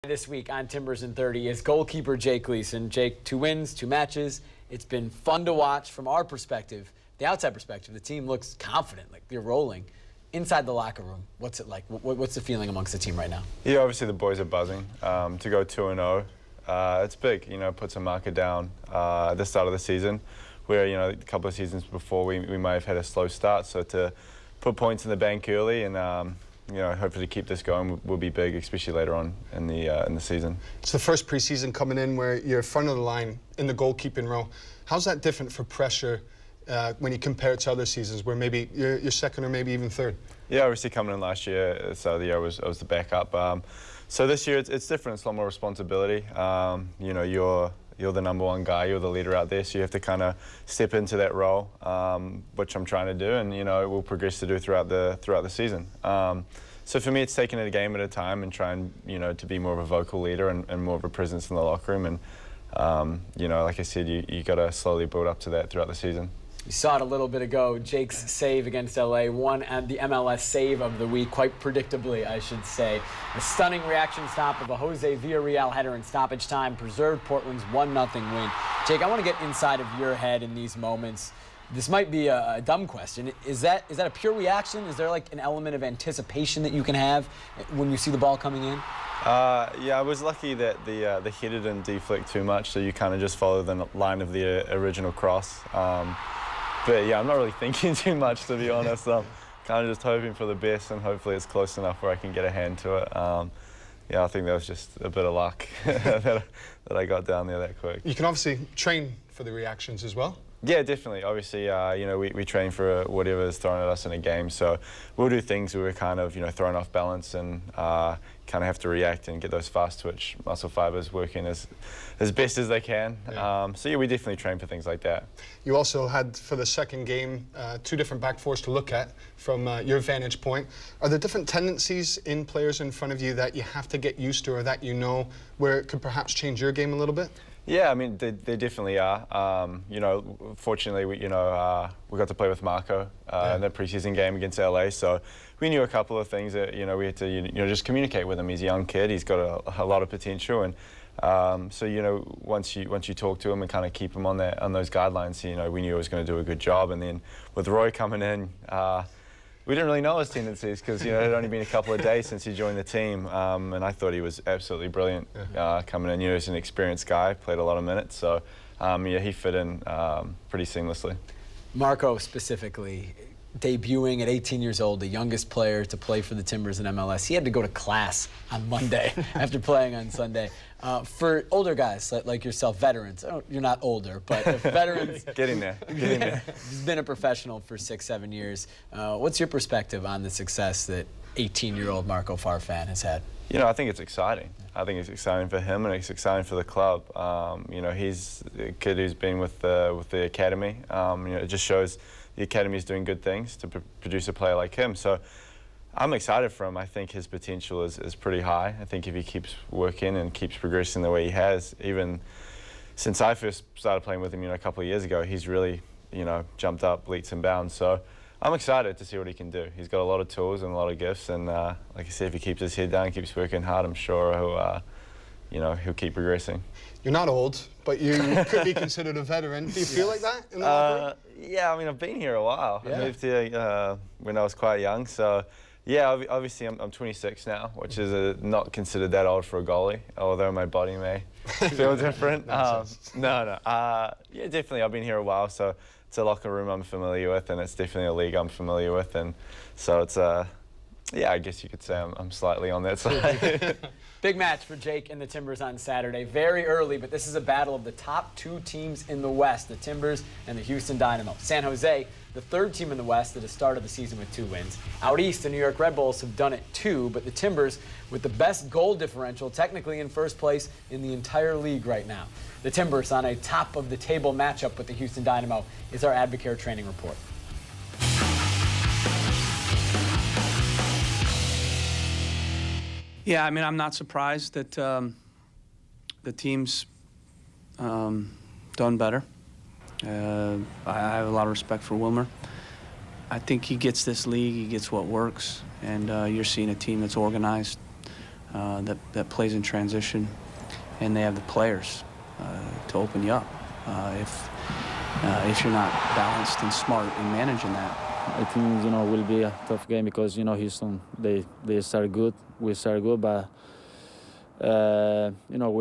This week on Timbers in 30 is goalkeeper Jake Gleeson. Jake, 2 wins, 2 matches. It's been fun to watch from our perspective, the outside perspective. The team looks confident, like they're rolling. Inside the locker room, what's it like? What's the feeling amongst the team right now? Yeah, obviously the boys are buzzing. To go 2-0, it's big. You know, puts a marker down at the start of the season, where a couple of seasons before we might have had a slow start. So to put points in the bank early and hopefully keep this going will be big, especially later on in the season. It's the first preseason coming in where you're front of the line in the goalkeeping role. How's that different for pressure when you compare it to other seasons where maybe you're second or maybe even third? Yeah, obviously coming in last year, at the start of the year, I was the backup. So this year it's different. It's a lot more responsibility. You're the #1 guy. You're the leader out there, so you have to kind of step into that role, which I'm trying to do, and we'll progress to do throughout the season. So for me, it's taking it a game at a time and trying to be more of a vocal leader and more of a presence in the locker room. And like I said, you got to slowly build up to that throughout the season. You saw it a little bit ago. Jake's save against LA won the MLS save of the week, quite predictably, I should say. A stunning reaction stop of a Jose Villarreal header in stoppage time preserved Portland's 1-0 win. Jake, I want to get inside of your head in these moments. This might be a dumb question. Is that a pure reaction? Is there like an element of anticipation that you can have when you see the ball coming in? Yeah, I was lucky that the header didn't deflect too much, so you kind of just follow the line of the original cross. But yeah, I'm not really thinking too much, to be honest. I'm kind of just hoping for the best, and hopefully it's close enough where I can get a hand to it. Yeah, I think that was just a bit of luck that I got down there that quick. You can obviously train for the reactions as well. Yeah, definitely. Obviously, we train for whatever is thrown at us in a game, so we'll do things where we're kind of, thrown off balance and kind of have to react and get those fast twitch muscle fibers working as best as they can. Yeah. So yeah, we definitely train for things like that. You also had, for the second game, 2 different back fours to look at from your vantage point. Are there different tendencies in players in front of you that you have to get used to, or that where it could perhaps change your game a little bit? Yeah, I mean, they definitely are. Fortunately, we got to play with Marco in the preseason game against LA, so we knew a couple of things that we had to just communicate with him. He's a young kid. He's got a lot of potential, and so once you talk to him and kind of keep him on those guidelines, we knew he was going to do a good job. And then with Roy coming in, we didn't really know his tendencies because it had only been a couple of days since he joined the team, and I thought he was absolutely brilliant coming in. He's an experienced guy, played a lot of minutes, so yeah, he fit in pretty seamlessly. Marco specifically, debuting at 18 years old, the youngest player to play for the Timbers in MLS. He had to go to class on Monday after playing on Sunday. For older guys like yourself, veterans, you're not older, but if veterans... Getting there. He's been a professional for 6-7 years. What's your perspective on the success that 18-year-old Marco Farfan has had? I think it's exciting. I think it's exciting for him and it's exciting for the club. He's a kid who's been with the academy. It just shows the academy is doing good things to produce a player like him. So I'm excited for him. I think his potential is pretty high. I think if he keeps working and keeps progressing the way he has, even since I first started playing with him, a couple of years ago, he's really, jumped up leaps and bounds. So I'm excited to see what he can do. He's got a lot of tools and a lot of gifts, and like I said, if he keeps his head down, keeps working hard, I'm sure he'll keep progressing. You're not old, but you could be considered a veteran. Do you feel like that in the locker room? Yeah, I mean, I've been here a while. Yeah. I moved here when I was quite young, so yeah, obviously I'm 26 now, which is not considered that old for a goalie, although my body may feel different. Yeah, definitely, I've been here a while, so it's a locker room I'm familiar with, and it's definitely a league I'm familiar with, and so it's yeah, I guess you could say I'm slightly on that side. Big match for Jake and the Timbers on Saturday. Very early, but this is a battle of the top 2 teams in the West, the Timbers and the Houston Dynamo. San Jose, the 3rd team in the West that has started the season with 2 wins. Out east, the New York Red Bulls have done it too, but the Timbers, with the best goal differential, technically in first place in the entire league right now. The Timbers on a top-of-the-table matchup with the Houston Dynamo is our Advocare training report. Yeah, I mean, I'm not surprised that the team's done better. I have a lot of respect for Wilmer. I think he gets this league, he gets what works, and you're seeing a team that's organized, that plays in transition, and they have the players to open you up if you're not balanced and smart in managing that. I think will be a tough game because Houston they start good, we start good, but we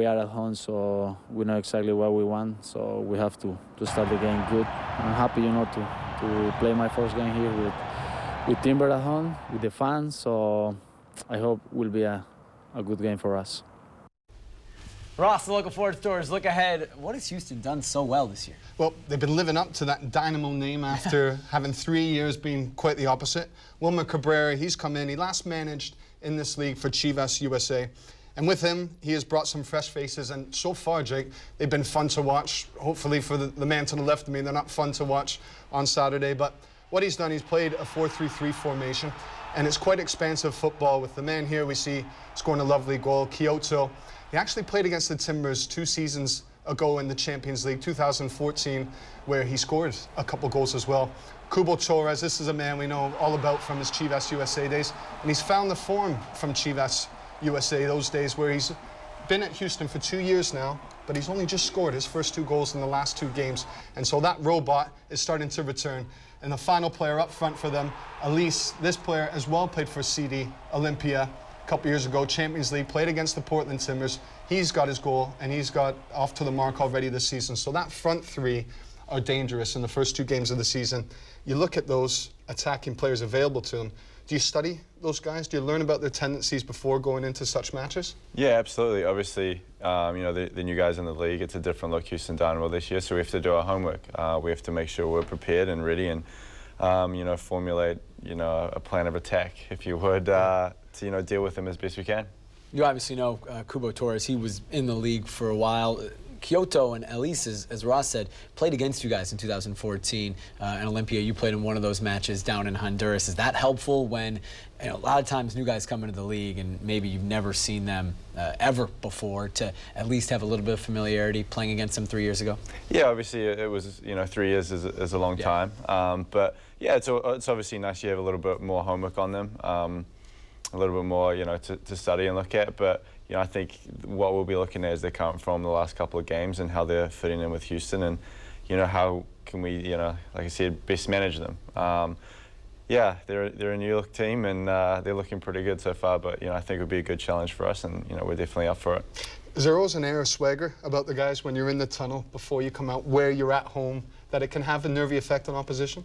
are at home, so we know exactly what we want. So we have to start the game good. I'm happy to play my first game here with Timber at home, with the fans. So I hope it will be a good game for us. Ross, the local Ford stores, look ahead. What has Houston done so well this year? Well, they've been living up to that Dynamo name after having 3 years being quite the opposite. Wilmer Cabrera, he's come in. He last managed in this league for Chivas USA. And with him, he has brought some fresh faces. And so far, Jake, they've been fun to watch. Hopefully for the man to the left of me, they're not fun to watch on Saturday. But what he's done, he's played a 4-3-3 formation. And it's quite expansive football. With the man here, we see scoring a lovely goal, Kyoto. He actually played against the Timbers 2 seasons ago in the Champions League, 2014, where he scored a couple goals as well. Cubo Torres, this is a man we know all about from his Chivas USA days, and he's found the form from Chivas USA those days where he's been at Houston for 2 years now, but he's only just scored his first 2 goals in the last 2 games. And so that robot is starting to return. And the final player up front for them, Elise, this player as well played for CD Olympia a couple years ago, Champions League, played against the Portland Timbers. He's got his goal, and he's got off to the mark already this season. So that front 3 are dangerous in the first 2 games of the season. You look at those attacking players available to them. Do you study those guys? Do you learn about their tendencies before going into such matches? Yeah, absolutely. Obviously, the new guys in the league, it's a different look, Houston Dynamo this year, so we have to do our homework. We have to make sure we're prepared and ready and, formulate, a plan of attack, if you would, to, deal with them as best we can. You obviously know Cubo Torres. He was in the league for a while. Kyoto and Elise, as Ross said, played against you guys in 2014. And Olympia, you played in one of those matches down in Honduras. Is that helpful when, a lot of times new guys come into the league and maybe you've never seen them ever before, to at least have a little bit of familiarity playing against them 3 years ago? Yeah, obviously it was, 3 years is a long time. But yeah, it's obviously nice you have a little bit more homework on them, a little bit more, to study and look at. But I think what we'll be looking at is their current form the last couple of games and how they're fitting in with Houston, and how can we, like I said, best manage them. Yeah, they're a new look team, and they're looking pretty good so far. But I think it would be a good challenge for us, and we're definitely up for it. Is there always an air of swagger about the guys when you're in the tunnel before you come out, where you're at home, that it can have a nervy effect on opposition?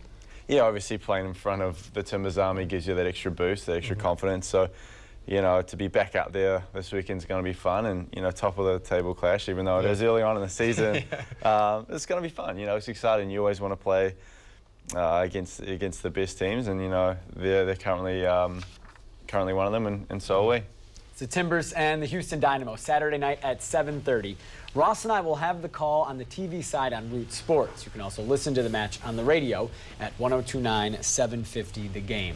Yeah, obviously playing in front of the Timbers Army gives you that extra boost, that extra confidence. So, to be back out there this weekend's going to be fun, and, top of the table clash, even though it is early on in the season, it's going to be fun. It's exciting. You always want to play against the best teams, and, they're currently one of them, and so are we. It's the Timbers and the Houston Dynamo, Saturday night at 7:30. Ross and I will have the call on the TV side on Root Sports. You can also listen to the match on the radio at 102.9 750 The Game.